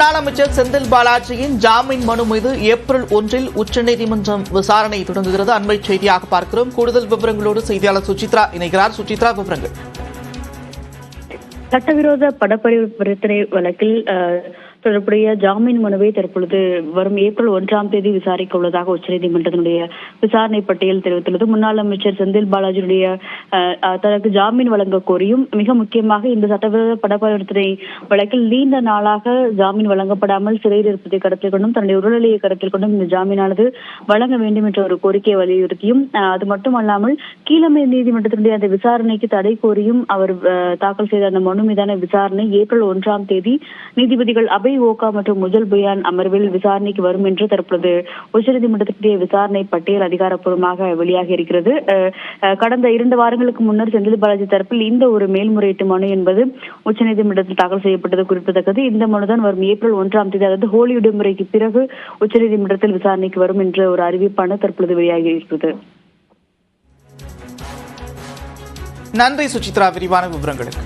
முன்னாள் அமைச்சர் செந்தில் பாலாஜியின் ஜாமீன் மனு மீது ஏப்ரல் 1 உச்சநீதிமன்றம் விசாரணை தொடங்குகிறது. அண்மை செய்தியாக பார்க்கிறோம். கூடுதல் விவரங்களோடு செய்தியாளர் சுசித்ரா இணைகிறார். சுசித்ரா, விவரங்கள். சட்டவிரோத பணப்பரிவர்த்தனை வழக்கில் தொடர்புடைய ஜாமீன் மனுவை தற்பொழுது வரும் ஏப்ரல் 1 விசாரிக்க உள்ளதாக உச்சநீதிமன்றத்தினுடைய விசாரணை பட்டியல் தெரிவித்துள்ளது. முன்னாள் அமைச்சர் செந்தில் பாலாஜியுடைய தனக்கு ஜாமீன் வழங்க கோரியும், மிக முக்கியமாக இந்த சட்டவிரோத பணப்பரிவர்த்தனை வழக்கில் நீண்ட நாளாக ஜாமீன் வழங்கப்படாமல் சிறையில் இருப்பதை கருத்தில் கொண்டும் தன்னுடைய உடல்நிலையை கருத்தில் கொண்டும் இந்த ஜாமீனானது வழங்க வேண்டும் என்ற ஒரு கோரிக்கையை வலியுறுத்தியும், அது மட்டுமல்லாமல் கீழமை நீதிமன்றத்தினுடைய அந்த விசாரணைக்கு தடை கோரியும் அவர் தாக்கல் செய்த அந்த மனு மீதான விசாரணை ஏப்ரல் 1 நீதிபதிகள் அபய் ஓகா மற்றும் முஜல் பயான் அமர்வில் விசாரணைக்கு வரும் என்று தற்பொழுது உச்சநீதிமன்றத்தினுடைய விசாரணை பட்டியல் அதிகாரப்பூர்வமாக வெளியாகி இருக்கிறது. கடந்த 2 வாரங்களுக்கு முன்னர் செந்தில் பாலாஜி தரப்பில் இந்த ஒரு மேல்முறையீட்டு மனு என்பது உச்சநீதிமன்றத்தில் தாக்கல் செய்யப்பட்டது குறிப்பிடத்தக்கது. இந்த மனுதான் வரும் ஏப்ரல் 1 அதாவது ஹோலி விடுமுறைக்கு பிறகு உச்சநீதிமன்றத்தில் விசாரணைக்கு வரும் என்ற ஒரு அறிவிப்பான தற்பொழுது வெளியாகி இருக்கிறது. நன்றி சுசித்ரா, விரிவான விவரங்களுக்கு.